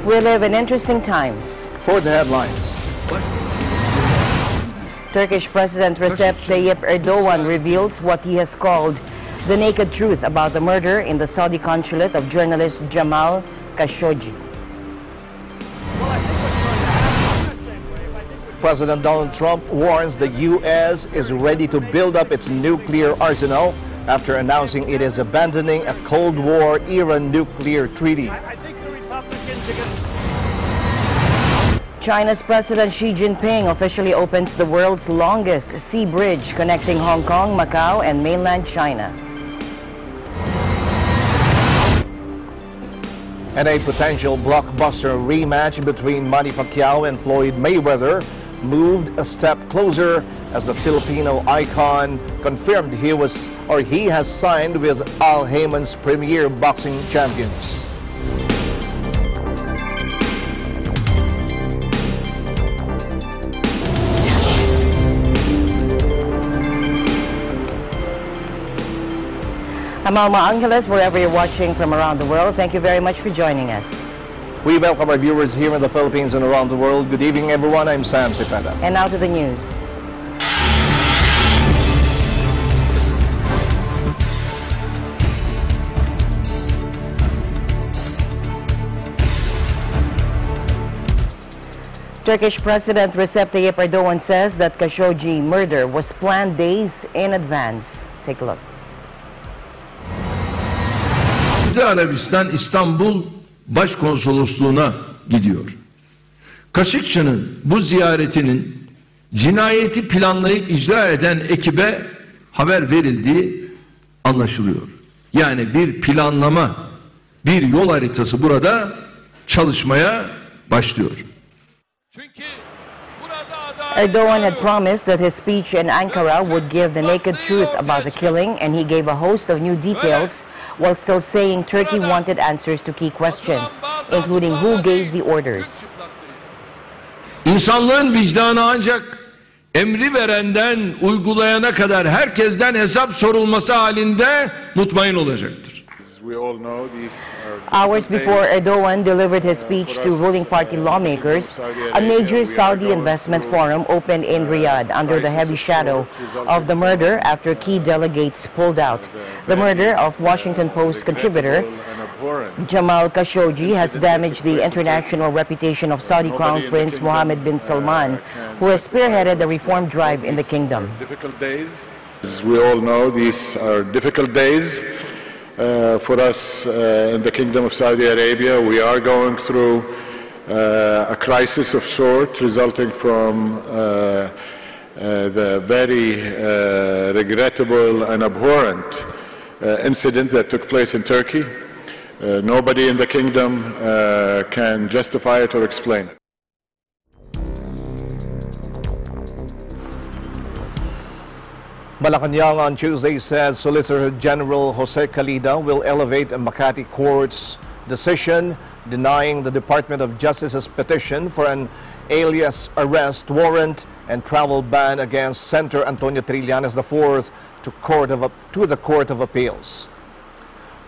We live in interesting times. For the headlines. Turkish President Recep Tayyip Erdogan reveals what he has called the naked truth about the murder in the Saudi consulate of journalist Jamal Khashoggi. President Donald Trump warns the U.S. is ready to build up its nuclear arsenal after announcing it is abandoning a Cold War-era nuclear treaty. China's President Xi Jinping officially opens the world's longest sea bridge connecting Hong Kong, Macau, and mainland China. And a potential blockbuster rematch between Manny Pacquiao and Floyd Mayweather moved a step closer as the Filipino icon confirmed he has signed with Al Haymon's premier boxing champions. Amalma Angeles, wherever you're watching from around the world, thank you very much for joining us. We welcome our viewers here in the Philippines and around the world. Good evening, everyone. I'm Sam Cepeda. And now to the news. Turkish President Recep Tayyip Erdogan says that Khashoggi murder was planned days in advance. Take a look. Suudi Arabistan İstanbul Başkonsolosluğuna gidiyor. Kaşıkçı'nın bu ziyaretinin cinayeti planlayıp icra eden ekibe haber verildiği anlaşılıyor. Yani bir planlama, bir yol haritası burada çalışmaya başlıyor. Erdogan had promised that his speech in Ankara would give the naked truth about the killing, and he gave a host of new details while still saying Turkey wanted answers to key questions, including who gave the orders. İnsanlığın vicdanı ancak emri verenden uygulayana kadar herkesten hesap sorulması halinde mutmain olacaktır. Hours before Erdogan delivered his speech to ruling party lawmakers, a major Saudi investment forum opened in Riyadh under the heavy shadow of the murder after key delegates pulled out. The murder of Washington Post contributor Jamal Khashoggi has damaged the international reputation of Saudi Crown Prince Mohammed bin Salman, who has spearheaded the reform drive in the kingdom. As we all know, these are difficult days. For us in the Kingdom of Saudi Arabia. We are going through a crisis of sorts resulting from the very regrettable and abhorrent incident that took place in Turkey. Nobody in the kingdom can justify it or explain it. Malacanang on Tuesday said Solicitor General Jose Calida will elevate a Makati court's decision denying the Department of Justice's petition for an alias arrest warrant and travel ban against Senator Antonio Trillanes IV to the Court of Appeals.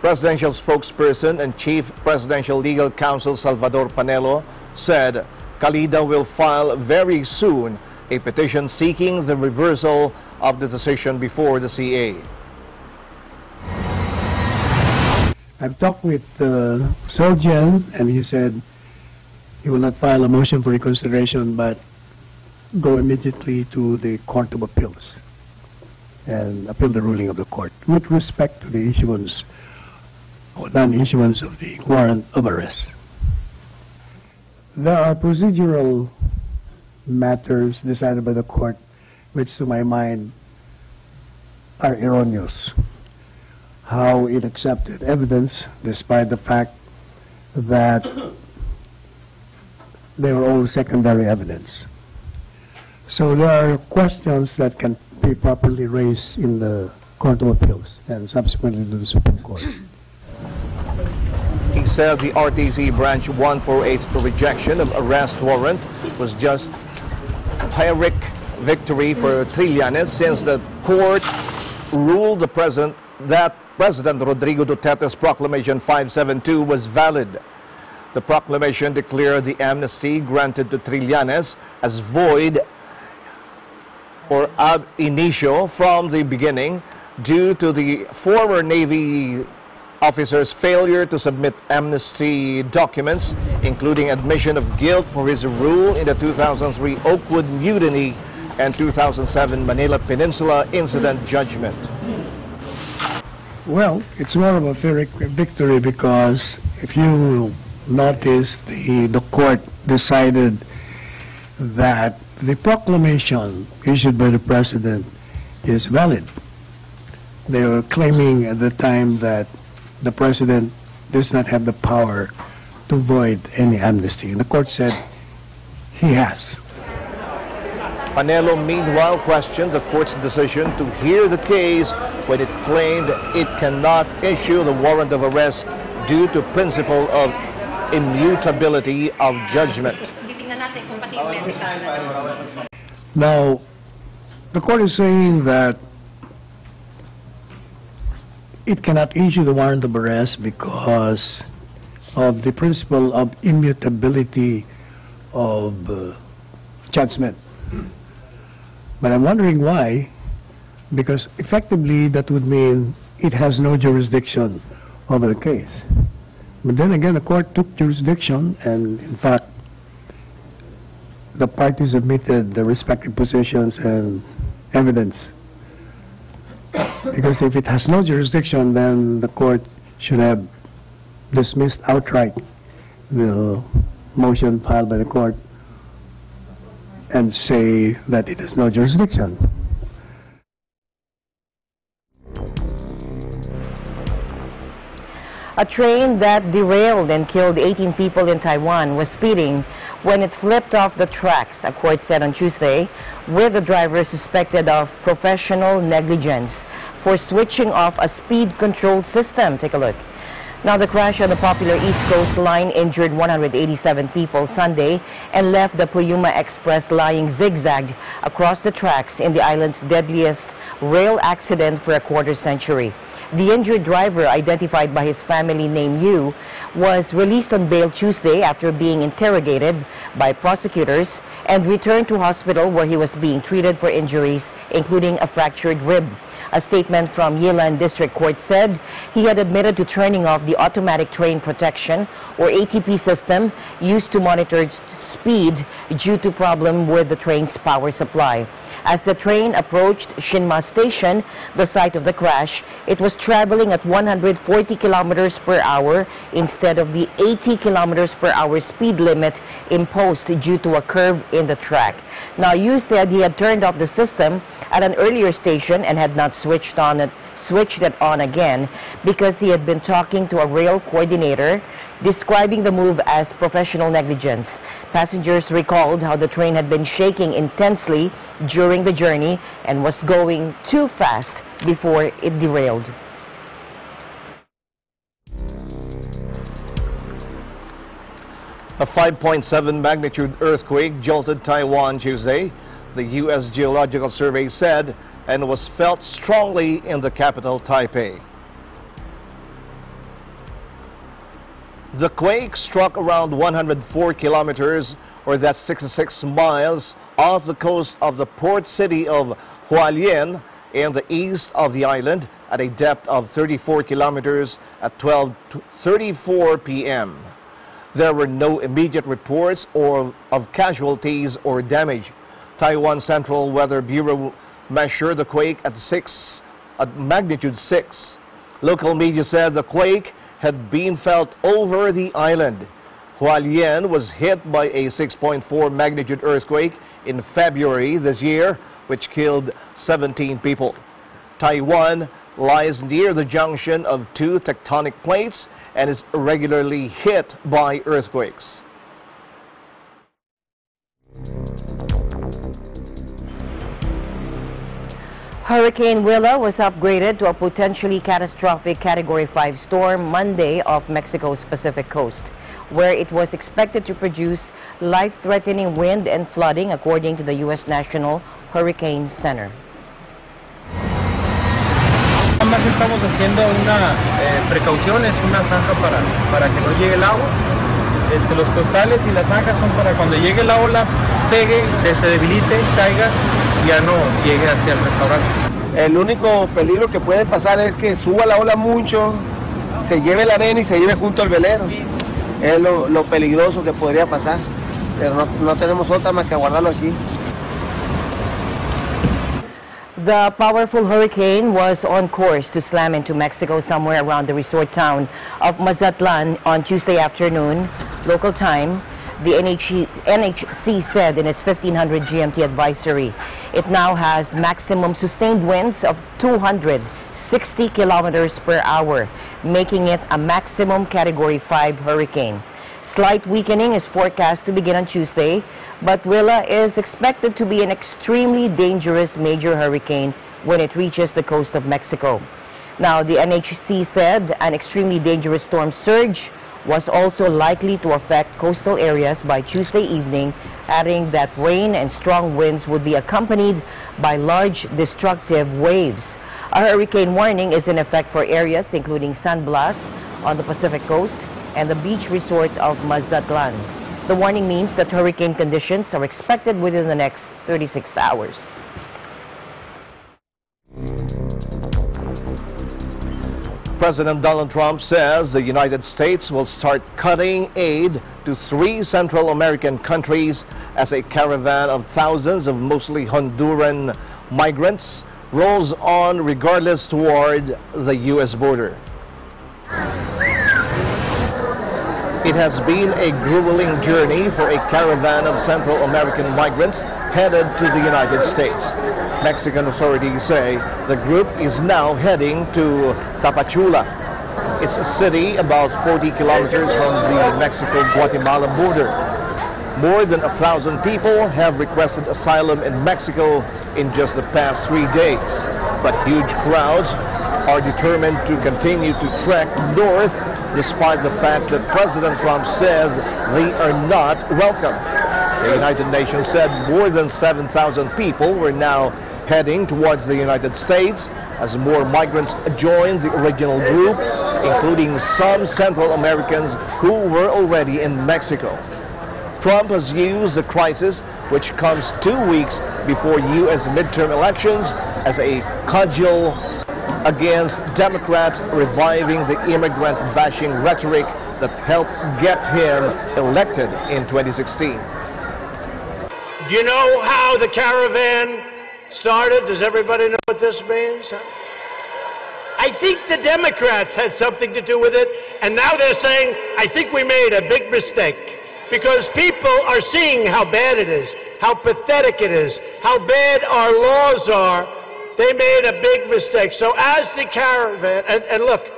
Presidential spokesperson and Chief Presidential Legal Counsel Salvador Panelo said Calida will file very soon a petition seeking the reversal of the decision before the CA. I've talked with Solgen, and he said he will not file a motion for reconsideration but go immediately to the Court of Appeals and appeal the ruling of the court with respect to the issuance or non-issuance of the warrant of arrest. There are procedural matters decided by the court which to my mind are erroneous. How it accepted evidence despite the fact that they were all secondary evidence. So there are questions that can be properly raised in the Court of Appeals and subsequently to the Supreme Court. He said the RTC Branch 148's rejection of arrest warrant was just a Pyrrhic victory for Trillanes since the court ruled that President Rodrigo Duterte's Proclamation 572 was valid. The proclamation declared the amnesty granted to Trillanes as void or ab initio from the beginning due to the former Navy officer's failure to submit amnesty documents, including admission of guilt for his role in the 2003 Oakwood Mutiny and 2007 Manila Peninsula Incident Judgment. Well, it's more of a Pyrrhic victory because if you notice, the court decided that the proclamation issued by the president is valid. They were claiming at the time that the president does not have the power to void any amnesty. And the court said he has. Panelo, meanwhile, questioned the court's decision to hear the case when it claimed it cannot issue the warrant of arrest due to principle of immutability of judgment. Now, the court is saying that it cannot issue the warrant of arrest because of the principle of immutability of judgment. But I'm wondering why, because effectively that would mean it has no jurisdiction over the case. But then again, the court took jurisdiction, and in fact, the parties admitted the respective positions and evidence. Because if it has no jurisdiction, then the court should have dismissed outright the motion filed by the court and say that it has no jurisdiction. A train that derailed and killed 18 people in Taiwan was speeding when it flipped off the tracks, a court said on Tuesday, with the driver suspected of professional negligence for switching off a speed control system. Take a look. Now, the crash on the popular East Coast line injured 187 people Sunday and left the Puyuma Express lying zigzagged across the tracks in the island's deadliest rail accident for a quarter century. The injured driver, identified by his family name Yu, was released on bail Tuesday after being interrogated by prosecutors and returned to hospital where he was being treated for injuries, including a fractured rib. A statement from Yilan District Court said he had admitted to turning off the automatic train protection or ATP system used to monitor speed due to problem with the train's power supply. As the train approached Shinma Station, the site of the crash, it was traveling at 140 kilometers per hour instead of the 80 kilometers per hour speed limit imposed due to a curve in the track. Now, Yu said he had turned off the system at an earlier station and had not switched it on again because he had been talking to a rail coordinator, describing the move as professional negligence. Passengers recalled how the train had been shaking intensely during the journey and was going too fast before it derailed. A 5.7 magnitude earthquake jolted Taiwan Tuesday, the U.S. Geological Survey said, and was felt strongly in the capital, Taipei. The quake struck around 104 kilometers, or that's 66 miles, off the coast of the port city of Hualien in the east of the island at a depth of 34 kilometers at 12:34 p.m. There were no immediate reports of casualties or damage. Taiwan Central Weather Bureau measured the quake at magnitude 6. Local media said the quake had been felt over the island. Hualien was hit by a 6.4 magnitude earthquake in February this year, which killed 17 people. Taiwan lies near the junction of two tectonic plates and is regularly hit by earthquakes. Hurricane Willa was upgraded to a potentially catastrophic Category 5 storm Monday off Mexico's Pacific coast, where it was expected to produce life-threatening wind and flooding, according to the U.S. National Hurricane Center. Más estamos haciendo una precauciones, una zanja para que no llegue el agua. Los costales y las zanjas son para cuando llegue la ola, pegue, que se debilite, caiga y ya no llegue hacia el restaurante. El único peligro que puede pasar es que suba la ola mucho, se lleve la arena y se lleve junto al velero. Es lo peligroso que podría pasar, pero no tenemos otra más que guardarlo aquí. The powerful hurricane was on course to slam into Mexico somewhere around the resort town of Mazatlan on Tuesday afternoon, local time. The NHC said in its 1500 GMT advisory, it now has maximum sustained winds of 260 kilometers per hour, making it a maximum Category 5 hurricane. Slight weakening is forecast to begin on Tuesday, but Willa is expected to be an extremely dangerous major hurricane when it reaches the coast of Mexico. Now, the NHC said an extremely dangerous storm surge was also likely to affect coastal areas by Tuesday evening, adding that rain and strong winds would be accompanied by large destructive waves. A hurricane warning is in effect for areas including San Blas on the Pacific coast and the beach resort of Mazatlan. The warning means that hurricane conditions are expected within the next 36 hours. President Donald Trump says the United States will start cutting aid to 3 Central American countries as a caravan of thousands of mostly Honduran migrants rolls on regardless toward the U.S. border. It has been a grueling journey for a caravan of Central American migrants headed to the United States. Mexican authorities say the group is now heading to Tapachula. It's a city about 40 kilometers from the Mexico-Guatemala border. More than 1,000 people have requested asylum in Mexico in just the past 3 days. But huge crowds are determined to continue to trek north despite the fact that President Trump says they are not welcome. The United Nations said more than 7,000 people were now heading towards the United States as more migrants joined the original group, including some Central Americans who were already in Mexico. Trump has used the crisis, which comes 2 weeks before U.S. midterm elections, as a cudgel against Democrats reviving the immigrant-bashing rhetoric that helped get him elected in 2016. Do you know how the caravan started? Does everybody know what this means? I think the Democrats had something to do with it, and now they're saying, I think we made a big mistake, because people are seeing how bad it is, how pathetic it is, how bad our laws are. They made a big mistake. So as the caravan, and look,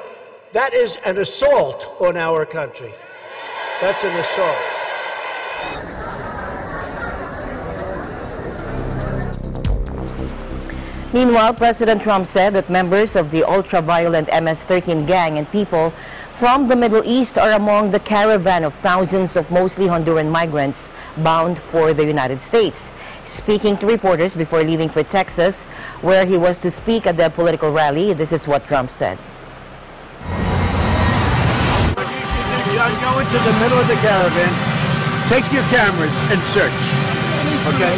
that is an assault on our country. That's an assault. Meanwhile, President Trump said that members of the ultra-violent MS-13 gang and people from the Middle East are among the caravan of thousands of mostly Honduran migrants bound for the United States. Speaking to reporters before leaving for Texas, where he was to speak at the political rally, this is what Trump said. What you should do, John, go into the middle of the caravan, take your cameras and search. Okay?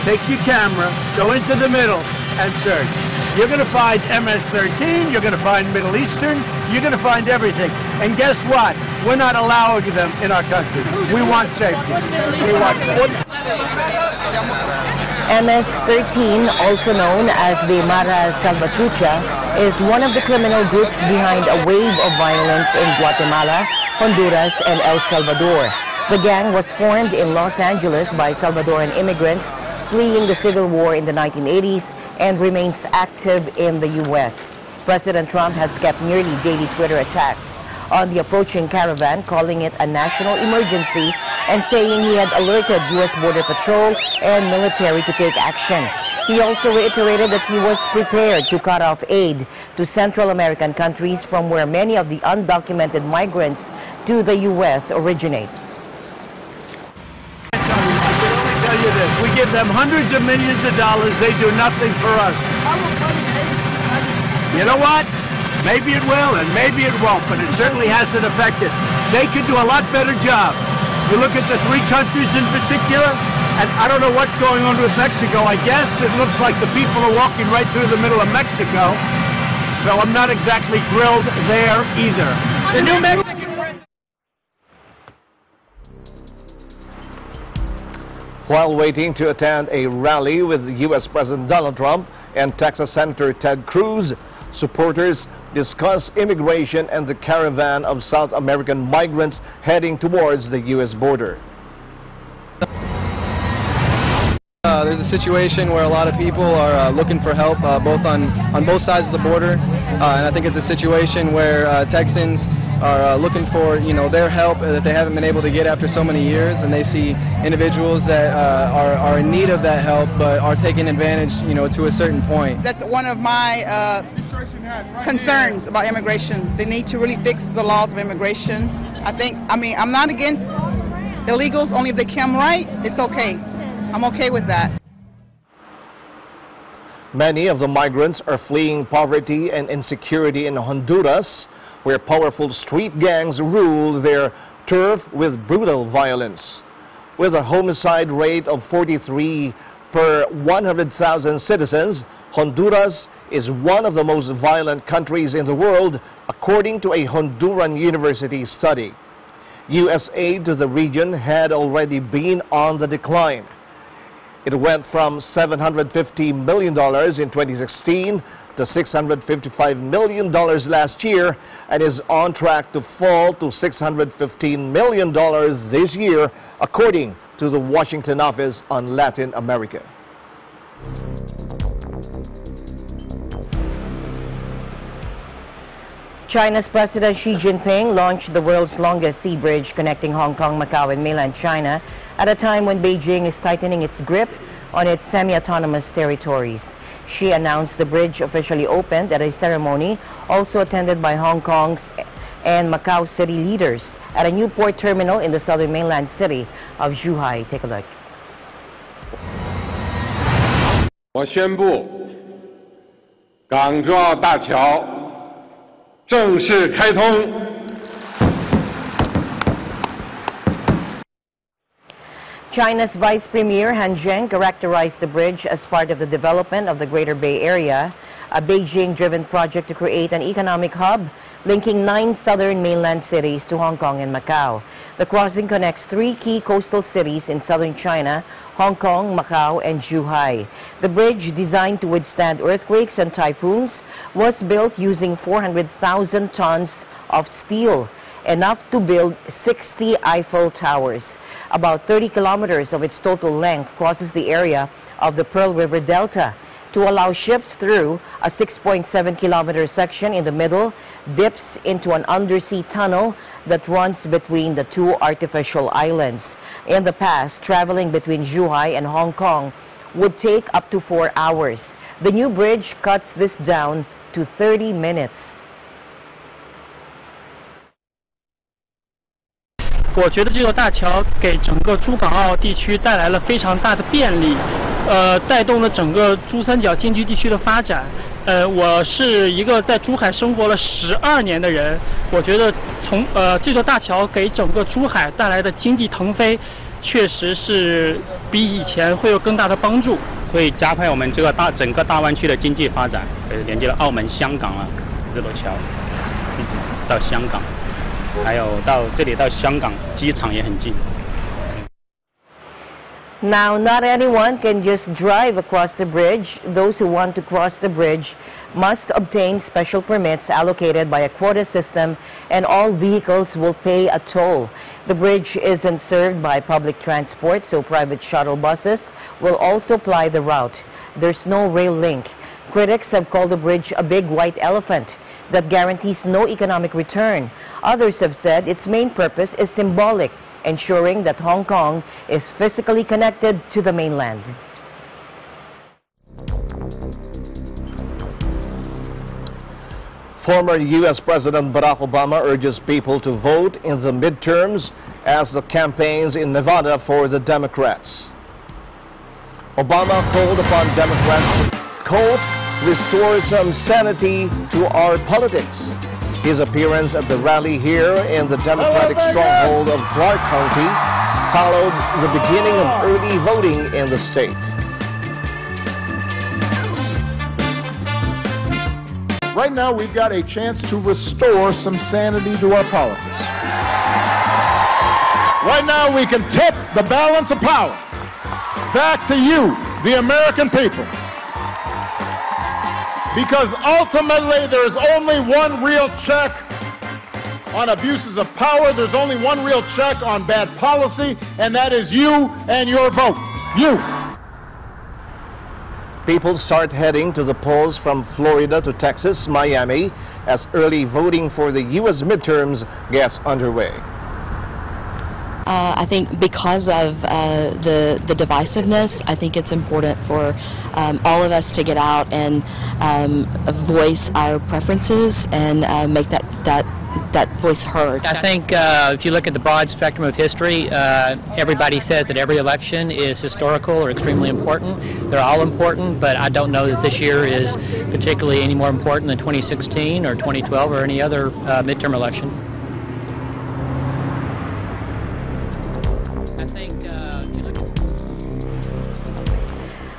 Take your camera, go into the middle and search. You're going to find MS-13, you're going to find Middle Eastern, you're going to find everything. And guess what? We're not allowing them in our country. We want safety. We want safety. MS-13, also known as the Mara Salvatrucha, is one of the criminal groups behind a wave of violence in Guatemala, Honduras, and El Salvador. The gang was formed in Los Angeles by Salvadoran immigrants fleeing the civil war in the 1980s and remains active in the U.S. President Trump has kept nearly daily Twitter attacks on the approaching caravan, calling it a national emergency and saying he had alerted U.S. Border Patrol and military to take action. He also reiterated that he was prepared to cut off aid to Central American countries from where many of the undocumented migrants to the U.S. originate. We give them hundreds of millions of dollars. They do nothing for us. You know what? Maybe it will and maybe it won't, but it certainly hasn't affected. They could do a lot better job. You look at the three countries in particular, and I don't know what's going on with Mexico. I guess it looks like the people are walking right through the middle of Mexico, so I'm not exactly thrilled there either. The New Mexican president. While waiting to attend a rally with U.S. President Donald Trump and Texas Senator Ted Cruz, supporters discuss immigration and the caravan of South American migrants heading towards the U.S. border. There's a situation where a lot of people are looking for help both on both sides of the border, and I think it's a situation where Texans are looking for their help that they haven't been able to get after so many years, and they see individuals that are in need of that help but are taking advantage to a certain point. That's one of my concerns about immigration. They need to really fix the laws of immigration. I'm not against illegals, only if they come right, it's okay. I'm okay with that. Many of the migrants are fleeing poverty and insecurity in Honduras, where powerful street gangs rule their turf with brutal violence. With a homicide rate of 43 per 100,000 citizens, Honduras is one of the most violent countries in the world, according to a Honduran university study. U.S. aid to the region had already been on the decline. It went from $750 million in 2016 to $655 million last year and is on track to fall to $615 million this year, according to the Washington Office on Latin America. China's President Xi Jinping launched the world's longest sea bridge connecting Hong Kong, Macau, and mainland China at a time when Beijing is tightening its grip on its semi-autonomous territories. Xi announced the bridge officially opened at a ceremony also attended by Hong Kong's and Macau city leaders at a new port terminal in the southern mainland city of Zhuhai. Take a look. 我宣布，港珠澳大桥正式开通。 China's Vice Premier Han Zheng characterized the bridge as part of the development of the Greater Bay Area, a Beijing-driven project to create an economic hub linking 9 southern mainland cities to Hong Kong and Macau. The crossing connects 3 key coastal cities in southern China, Hong Kong, Macau, and Zhuhai. The bridge, designed to withstand earthquakes and typhoons, was built using 400,000 tons of steel, enough to build 60 Eiffel Towers. About 30 kilometers of its total length crosses the area of the Pearl River Delta. To allow ships through, a 6.7-kilometer section in the middle dips into an undersea tunnel that runs between the 2 artificial islands. In the past, traveling between Zhuhai and Hong Kong would take up to 4 hours. The new bridge cuts this down to 30 minutes. 我觉得这座大桥给整个珠港澳地区带来了非常大的便利，带动了整个珠三角经济地区的发展。我是一个在珠海生活了12年的人，我觉得这座大桥给整个珠海带来的经济腾飞，确实是比以前会有更大的帮助，会加快我们这个整个大湾区的经济发展，连接了澳门、香港啊，这座桥一直到香港。 还有到这里到香港机场也很近。 Now, not anyone can just drive across the bridge. Those who want to cross the bridge must obtain special permits allocated by a quota system, and all vehicles will pay a toll. The bridge isn't served by public transport, so private shuttle buses will also ply the route. There's no rail link. Critics have called the bridge a big white elephant that guarantees no economic return. Others have said its main purpose is symbolic, ensuring that Hong Kong is physically connected to the mainland. Former U.S. President Barack Obama urges people to vote in the midterms as the campaigns in Nevada for the Democrats. Obama called upon Democrats to, quote, restore some sanity to our politics. His appearance at the rally here in the Democratic stronghold of Clark County followed the beginning of early voting in the state. Right now, we've got a chance to restore some sanity to our politics. Right now, we can tip the balance of power back to you, the American people. Because ultimately, there's only one real check on abuses of power. There's only one real check on bad policy, and that is you and your vote. You. People start heading to the polls from Florida to Texas, Miami, as early voting for the U.S. midterms gets underway. I think because of the divisiveness, I think it's important for all of us to get out and voice our preferences and make that voice heard. I think if you look at the broad spectrum of history, everybody says that every election is historical or extremely important. They're all important, but I don't know that this year is particularly any more important than 2016 or 2012 or any other midterm election.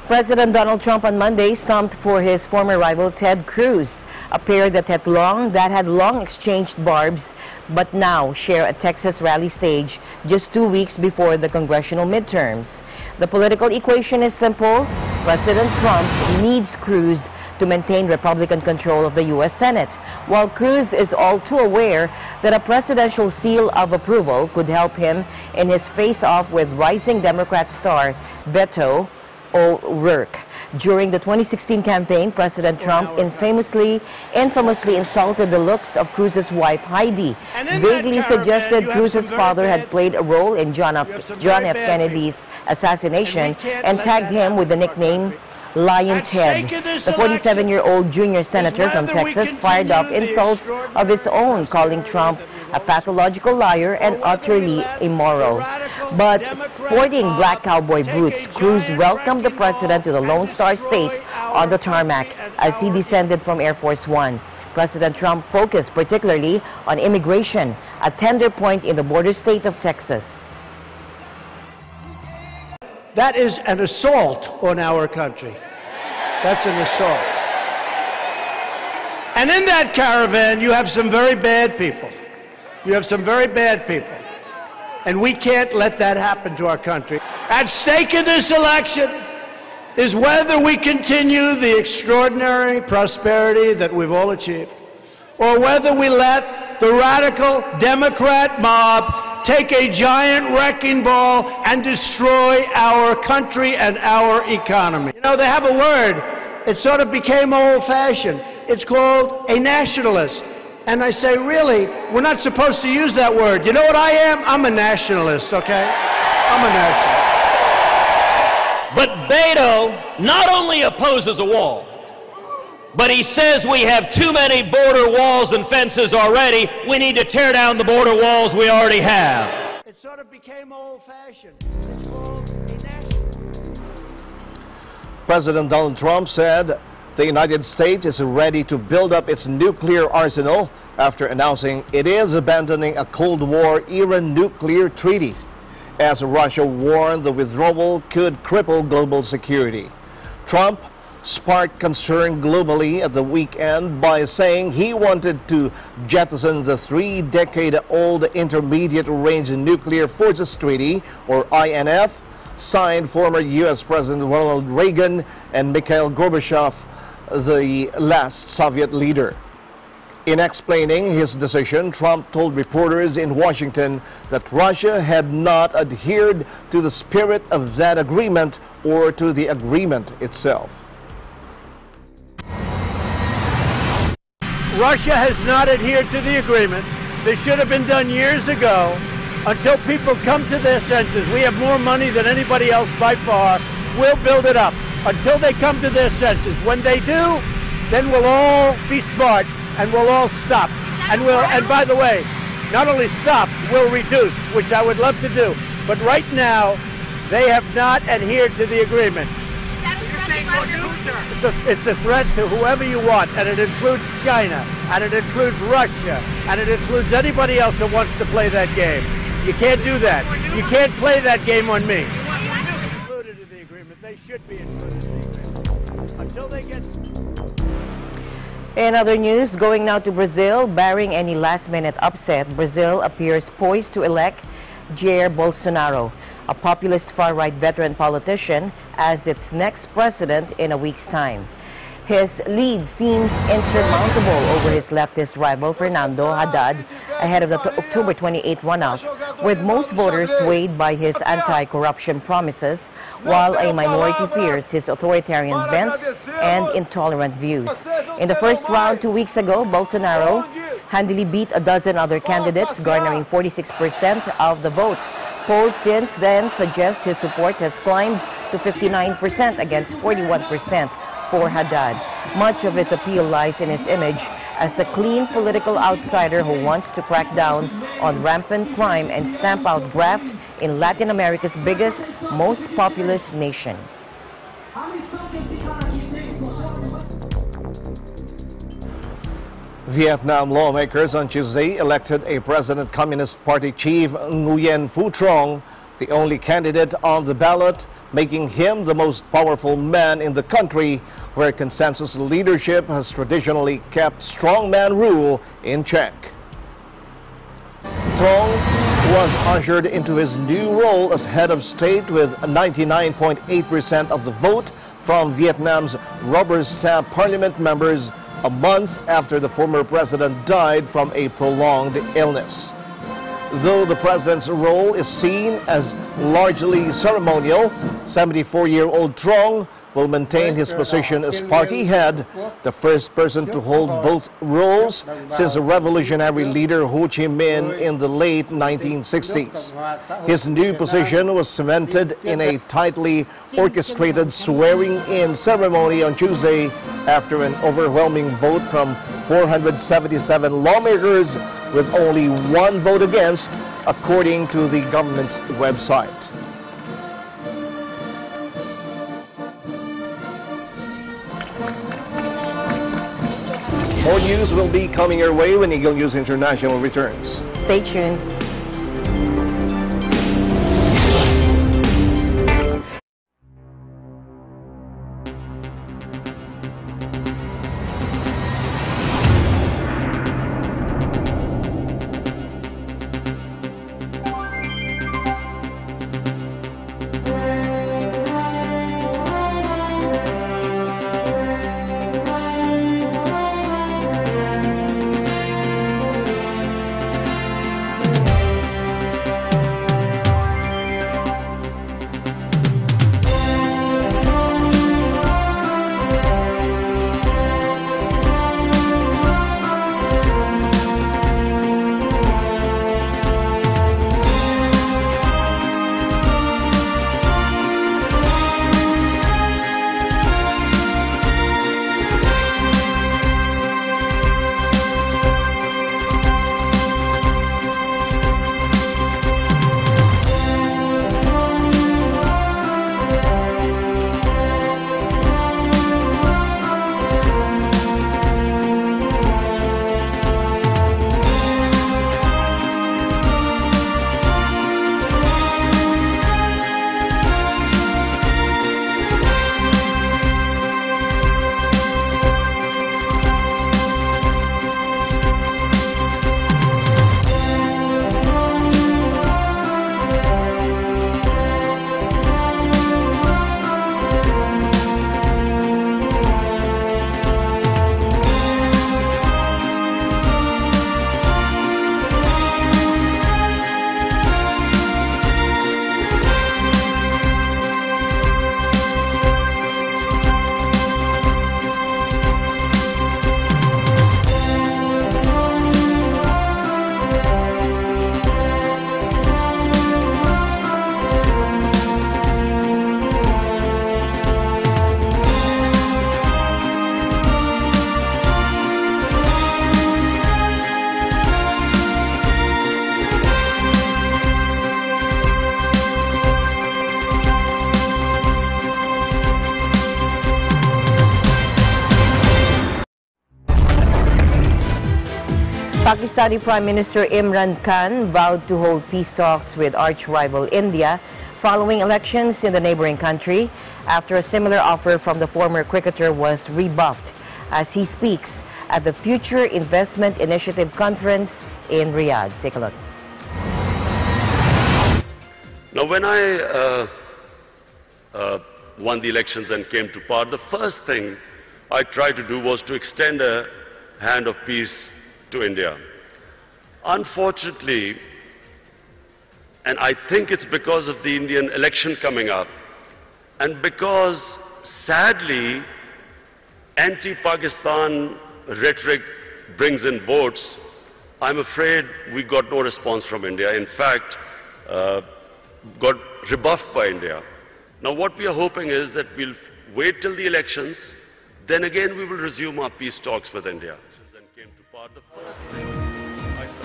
President Donald Trump on Monday stumped for his former rival Ted Cruz, a pair that had long exchanged barbs, but now share a Texas rally stage just 2 weeks before the congressional midterms. The political equation is simple. President Trump needs Cruz to maintain Republican control of the U.S. Senate, while Cruz is all too aware that a presidential seal of approval could help him in his face-off with rising Democrat star Beto O'Rourke. During the 2016 campaign, President Trump infamously insulted the looks of Cruz's wife Heidi, vaguely suggested Cruz's father had played a role in John F. Kennedy's assassination, and tagged him with the nickname Lion Ted. The 47-year-old junior senator from Texas fired off insults of his own, calling Trump a pathological liar and utterly immoral. But sporting black cowboy boots, Cruz welcomed the president to the Lone Star State on the tarmac as he descended from Air Force One. President Trump focused particularly on immigration, a tender point in the border state of Texas. That is an assault on our country. That's an assault. And in that caravan, you have some very bad people. You have some very bad people. And we can't let that happen to our country. At stake in this election is whether we continue the extraordinary prosperity that we've all achieved, or whether we let the radical Democrat mob take a giant wrecking ball and destroy our country and our economy. You know, they have a word. It sort of became old-fashioned. It's called a nationalist. And I say, really, we're not supposed to use that word. You know what I am? I'm a nationalist, okay? I'm a nationalist. But Beto not only opposes a wall, but he says we have too many border walls and fences already. We need to tear down the border walls we already have. It sort of became old-fashioned. It's called a nationalist. President Donald Trump said the United States is ready to build up its nuclear arsenal after announcing it is abandoning a Cold War-era nuclear treaty, as Russia warned the withdrawal could cripple global security. Trump sparked concern globally at the weekend by saying he wanted to jettison the 3-decade-old Intermediate Range Nuclear Forces Treaty, or INF, signed former U.S. President Ronald Reagan and Mikhail Gorbachev, the last Soviet leader. In explaining his decision, Trump told reporters in Washington that Russia had not adhered to the spirit of that agreement or to the agreement itself. Russia has not adhered to the agreement. This should have been done years ago. Until people come to their senses, we have more money than anybody else by far. We'll build it up until they come to their senses. When they do, then we'll all be smart and we'll all stop. And by the way, not only stop, we'll reduce, which I would love to do. But right now, they have not adhered to the agreement. It's a threat to whoever you want, and it includes China, and it includes Russia, and it includes anybody else that wants to play that game. You can't do that. You can't play that game on me. Included in the agreement. They should be included in the agreement. Until they get... In other news, going now to Brazil, barring any last-minute upset, Brazil appears poised to elect Jair Bolsonaro, a populist far-right veteran politician, as its next president in a week's time. His lead seems insurmountable over his leftist rival Fernando Haddad ahead of the October 28 runoff, with most voters swayed by his anti-corruption promises, while a minority fears his authoritarian bent and intolerant views. In the first round 2 weeks ago, Bolsonaro handily beat a dozen other candidates, garnering 46% of the vote. Polls since then suggest his support has climbed to 59% against 41% for Haddad. Much of his appeal lies in his image as a clean political outsider who wants to crack down on rampant crime and stamp out graft in Latin America's biggest, most populous nation. Vietnam lawmakers on Tuesday elected a President Communist Party chief Nguyen Phu Trong, the only candidate on the ballot, making him the most powerful man in the country, where consensus leadership has traditionally kept strongman rule in check. Trong was ushered into his new role as head of state with 99.8% of the vote from Vietnam's rubber stamp parliament members, a month after the former president died from a prolonged illness. Though the president's role is seen as largely ceremonial, 74-year-old Trong will maintain his position as party head, the first person to hold both roles since the revolutionary leader Ho Chi Minh in the late 1960s. His new position was cemented in a tightly orchestrated swearing-in ceremony on Tuesday after an overwhelming vote from 477 lawmakers, with only one vote against, according to the government's website. More news will be coming your way when Eagle News International returns. Stay tuned. Pakistani Prime Minister Imran Khan vowed to hold peace talks with arch-rival India following elections in the neighboring country after a similar offer from the former cricketer was rebuffed as he speaks at the Future Investment Initiative Conference in Riyadh. Take a look. Now, when I won the elections and came to power, the first thing I tried to do was to extend a hand of peace to India. Unfortunately, and I think it's because of the Indian election coming up, and because, sadly, anti-Pakistan rhetoric brings in votes, I'm afraid we got no response from India. In fact, got rebuffed by India. Now, what we are hoping is that we'll wait till the elections, then again we will resume our peace talks with India.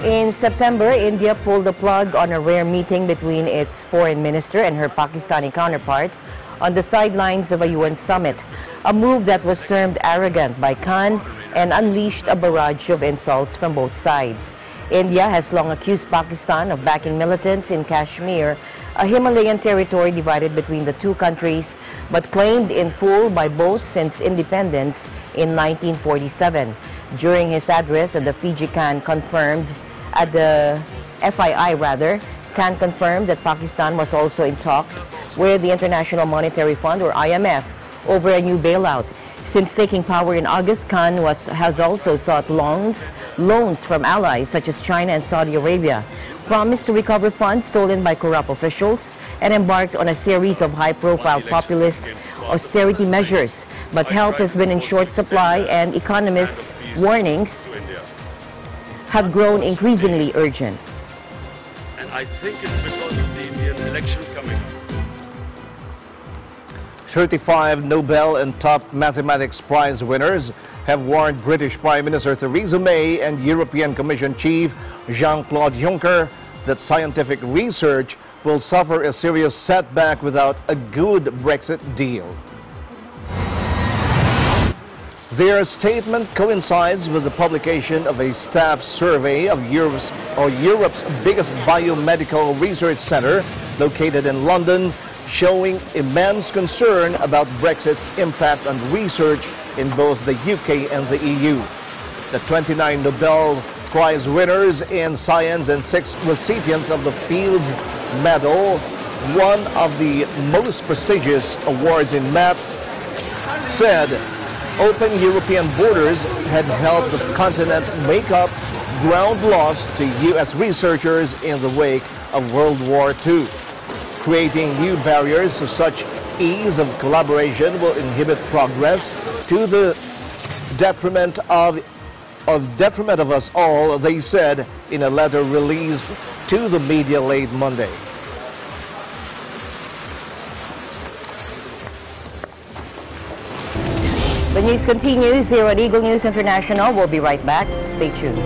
In September, India pulled the plug on a rare meeting between its foreign minister and her Pakistani counterpart on the sidelines of a UN summit, a move that was termed arrogant by Khan and unleashed a barrage of insults from both sides. India has long accused Pakistan of backing militants in Kashmir, a Himalayan territory divided between the two countries, but claimed in full by both since independence in 1947. During his address at the Fiji, Khan confirmed Khan confirmed that Pakistan was also in talks with the International Monetary Fund, or IMF, over a new bailout. Since taking power in August, Khan has also sought loans from allies such as China and Saudi Arabia, promised to recover funds stolen by corrupt officials, and embarked on a series of high-profile populist austerity measures. But help has been in short supply, and economists' warnings have grown increasingly urgent. And I think it's because of the Indian election coming up. 35 Nobel and top mathematics prize winners have warned British Prime Minister Theresa May and European Commission Chief Jean-Claude Juncker that scientific research will suffer a serious setback without a good Brexit deal. Their statement coincides with the publication of a staff survey of Europe's biggest biomedical research center located in London, showing immense concern about Brexit's impact on research in both the UK and the EU. The 29 Nobel Prize winners in science and 6 recipients of the Fields Medal, one of the most prestigious awards in maths, said open European borders had helped the continent make up ground lost to US researchers in the wake of World War II. Creating new barriers to such ease of collaboration will inhibit progress to the detriment of us all, they said in a letter released to the media late Monday. The news continues here on Eagle News International. We'll be right back. Stay tuned.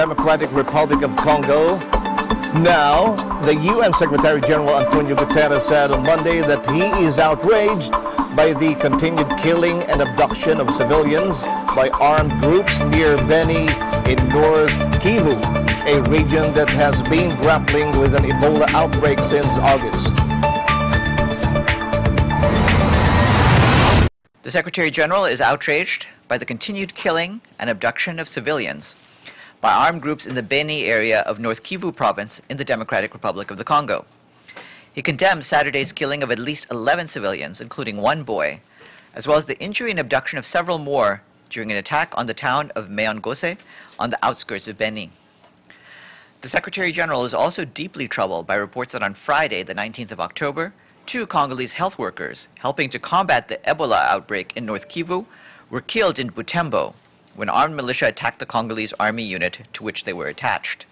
Democratic Republic of Congo. Now, the UN Secretary General Antonio Guterres said on Monday that he is outraged by the continued killing and abduction of civilians by armed groups near Beni in North Kivu, a region that has been grappling with an Ebola outbreak since August. The Secretary General is outraged by the continued killing and abduction of civilians by armed groups in the Beni area of North Kivu province in the Democratic Republic of the Congo. He condemned Saturday's killing of at least 11 civilians, including one boy, as well as the injury and abduction of several more during an attack on the town of Meongose on the outskirts of Beni. The Secretary General is also deeply troubled by reports that on Friday, the 19th of October, 2 Congolese health workers helping to combat the Ebola outbreak in North Kivu were killed in Butembo when armed militia attacked the Congolese army unit to which they were attached.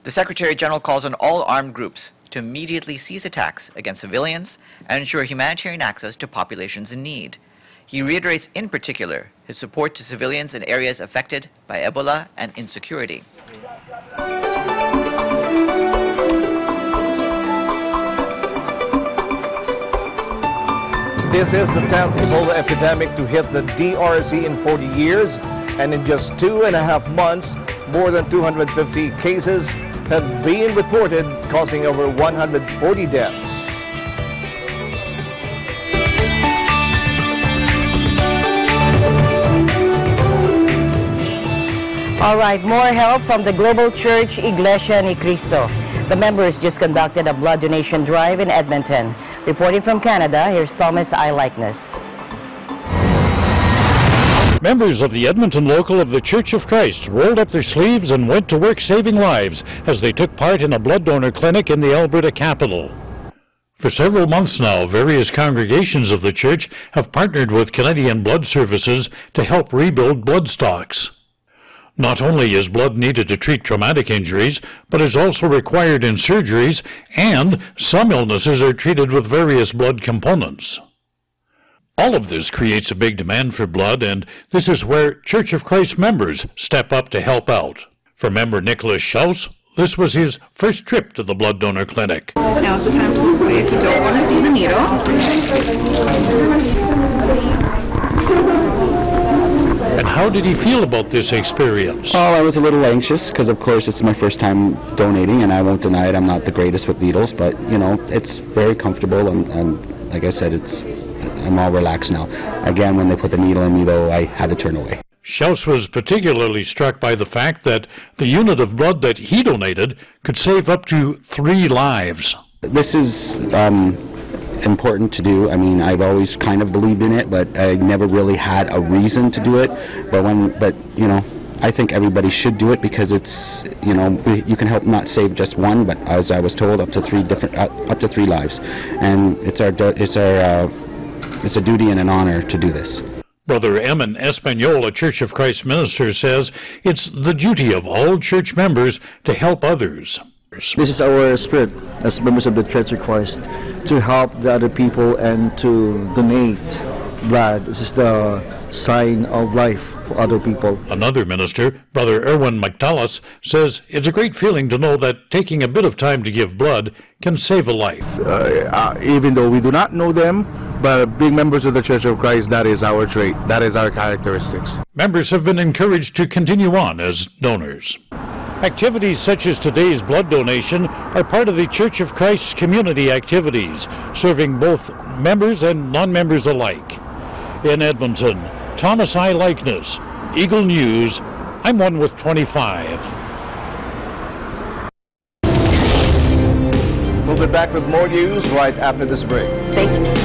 The Secretary General calls on all armed groups to immediately cease attacks against civilians and ensure humanitarian access to populations in need. He reiterates in particular his support to civilians in areas affected by Ebola and insecurity. This is the 10th Ebola epidemic to hit the DRC in 40 years, and in just 2.5 months, more than 250 cases have been reported, causing over 140 deaths. All right, more help from the Global Church Iglesia ni Cristo. The members just conducted a blood donation drive in Edmonton. Reporting from Canada, here's Thomas I. Likeness. Members of the Edmonton local of the Church of Christ rolled up their sleeves and went to work saving lives as they took part in a blood donor clinic in the Alberta capital. For several months now, various congregations of the church have partnered with Canadian Blood Services to help rebuild blood stocks. Not only is blood needed to treat traumatic injuries, but is also required in surgeries, and some illnesses are treated with various blood components. All of this creates a big demand for blood, and this is where Church of Christ members step up to help out. For member Nicholas Schaus, this was his first trip to the blood donor clinic. Now's the time to look away if you don't want to see the needle. And how did he feel about this experience? Oh, I was a little anxious because, of course, it's my first time donating, and I won't deny it, I'm not the greatest with needles, but, you know, it's very comfortable, and like I said, I'm all relaxed now. Again, when they put the needle in me, though, I had to turn away. Schaus was particularly struck by the fact that the unit of blood that he donated could save up to 3 lives. This is important to do. I mean, I've always kind of believed in it, but I never really had a reason to do it. But you know, I think everybody should do it because it's, you know, you can help not save just one, but as I was told, up to 3 lives, and it's a duty and an honor to do this. Brother Emin Espanol, a Church of Christ minister, says it's the duty of all church members to help others. This is our spirit as members of the Church of Christ, to help the other people and to donate blood. This is the sign of life for other people. Another minister, Brother Erwin McTallis, says it's a great feeling to know that taking a bit of time to give blood can save a life. Even though we do not know them, but being members of the Church of Christ, that is our trait, that is our characteristics. Members have been encouraged to continue on as donors. Activities such as today's blood donation are part of the Church of Christ's community activities, serving both members and non-members alike. In Edmonton, Thomas I. Likeness, Eagle News. I'm 1 with 25. We'll be back with more news right after this break. Stay tuned.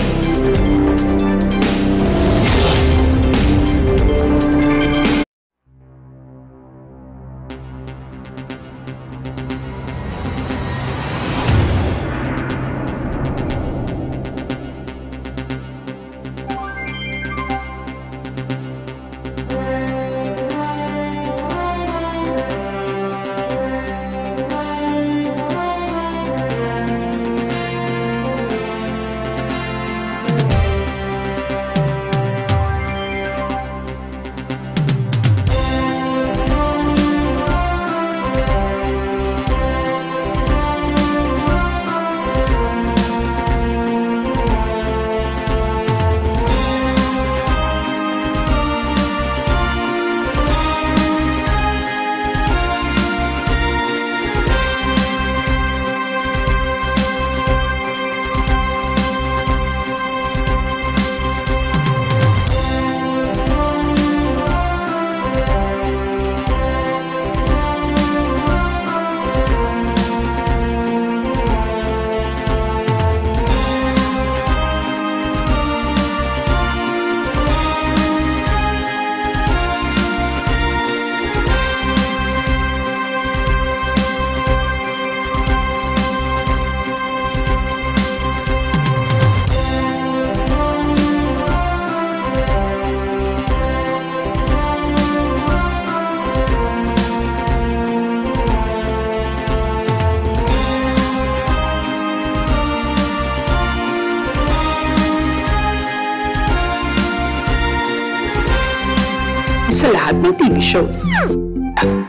sa lahat ng TV shows.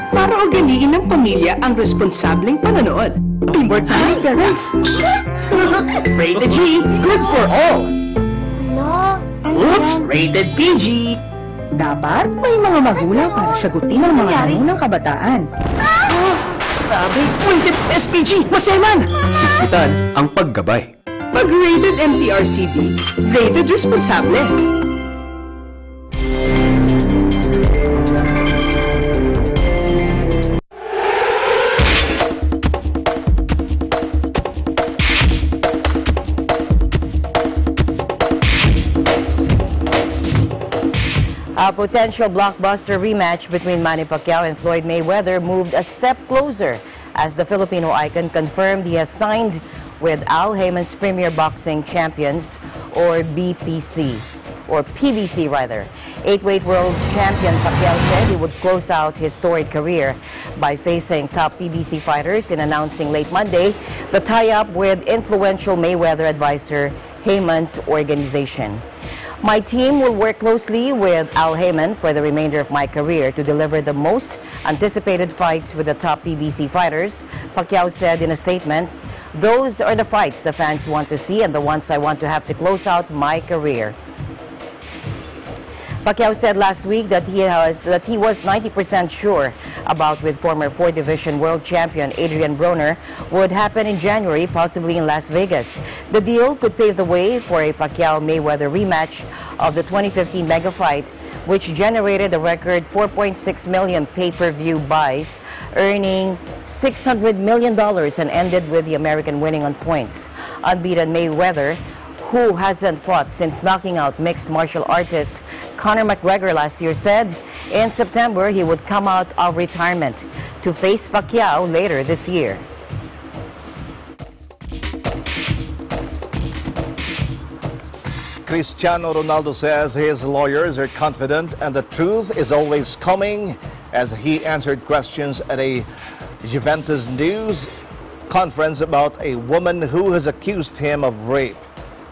Para ugaliin ng pamilya ang responsableng panonood. Teamwork tayo, parents. Rated G, good for all. Oops, rated PG. Dapat may mga magulang para sagutin ang mga tanong ng kabataan. Grabe, rated SPG, maselan! Itan ang paggabay. Pag rated MTRCB, rated responsable. A potential blockbuster rematch between Manny Pacquiao and Floyd Mayweather moved a step closer as the Filipino icon confirmed he has signed with Al Haymon's Premier Boxing Champions, or BPC, or PBC rather. 8-weight world champion Pacquiao said he would close out his storied career by facing top PBC fighters in announcing late Monday the tie-up with influential Mayweather advisor Haymon's organization. My team will work closely with Al Haymon for the remainder of my career to deliver the most anticipated fights with the top PBC fighters, Pacquiao said in a statement. Those are the fights the fans want to see and the ones I want to have to close out my career. Pacquiao said last week that he was 90% sure about with former 4th Division world champion Adrian Broner would happen in January, possibly in Las Vegas. The deal could pave the way for a Pacquiao-Mayweather rematch of the 2015 mega fight, which generated a record 4.6 million pay-per-view buys, earning $600 million and ended with the American winning on points. Unbeaten Mayweather, who hasn't fought since knocking out mixed martial artist Conor McGregor last year, said in September he would come out of retirement to face Pacquiao later this year. Cristiano Ronaldo says his lawyers are confident and the truth is always coming as he answered questions at a Juventus news conference about a woman who has accused him of rape.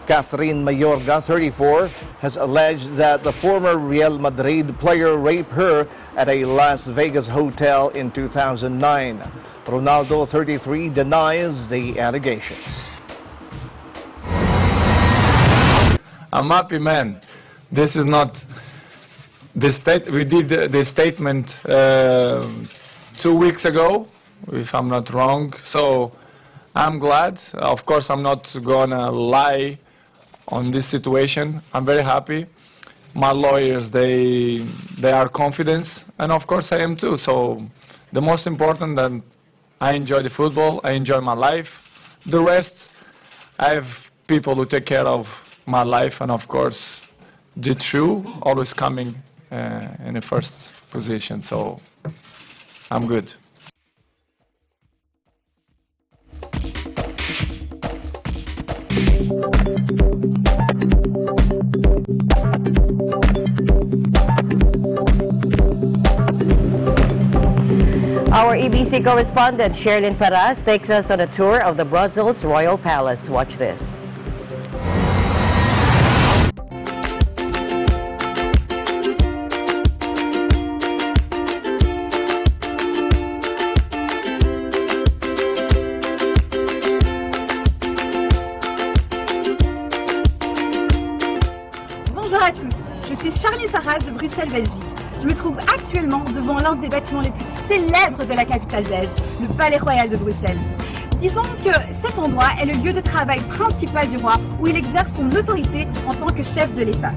Catherine Mayorga, 34, has alleged that the former Real Madrid player raped her at a Las Vegas hotel in 2009. Ronaldo, 33, denies the allegations. I'm happy, man. This is not the state. We did the statement 2 weeks ago, if I'm not wrong. So I'm glad. Of course, I'm not gonna lie on this situation. I'm very happy. My lawyers, they are confident, and of course I am too. So the most important that I enjoy the football, I enjoy my life. The rest, I have people who take care of my life, and of course the true always coming in the first position. So I'm good. Our EBC correspondent Sherlyn Paras takes us on a tour of the Brussels Royal Palace. Watch this. Bonjour à tous, je suis Sherlyn Paras de Bruxelles, Belgique. Je me trouve actuellement devant l'un des bâtiments les plus célèbres de la capitale belge, le Palais Royal de Bruxelles. Disons que cet endroit est le lieu de travail principal du roi, où il exerce son autorité en tant que chef de l'État.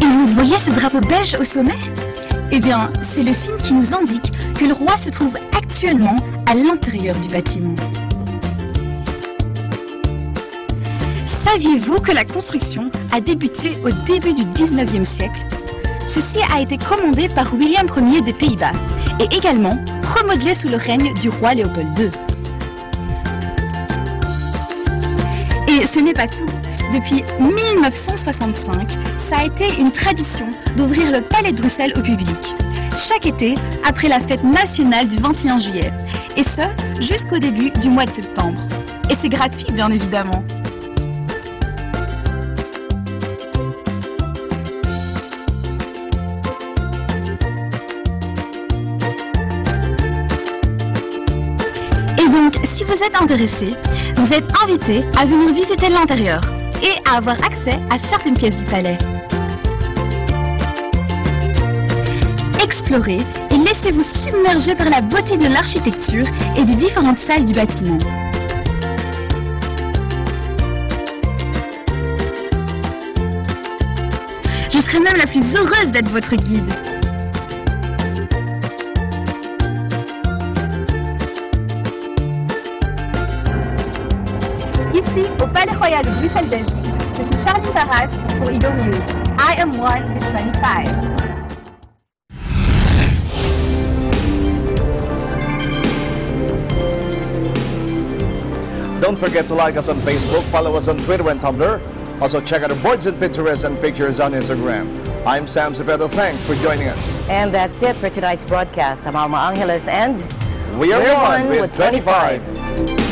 Et vous voyez ce drapeau belge au sommet? Eh bien, c'est le signe qui nous indique que le roi se trouve actuellement à l'intérieur du bâtiment. Saviez-vous que la construction a débuté au début du 19e siècle? Ceci a été commandé par William Ier des Pays-Bas et également remodelé sous le règne du roi Léopold II. Et ce n'est pas tout. Depuis 1965, ça a été une tradition d'ouvrir le palais de Bruxelles au public. chaque été après la fête nationale du 21 juillet. Et ce, jusqu'au début du mois de septembre. Et c'est gratuit, bien évidemment. Et donc, si vous êtes intéressé, vous êtes invité à venir visiter l'intérieur et à avoir accès à certaines pièces du palais. Explorez et laissez-vous submerger par la beauté de l'architecture et des différentes salles du bâtiment. Je serai même la plus heureuse d'être votre guide. Ici, au Palais Royal de Bruxelles, Belgique, je suis Charlie Taras pour Eagle News. I am one with 25. Don't forget to like us on Facebook, follow us on Twitter and Tumblr. Also check out our boards and Pinterest and pictures on Instagram. I'm Sam Cepeda. Thanks for joining us. And that's it for tonight's broadcast. I'm Alma Angeles and we are one with 25.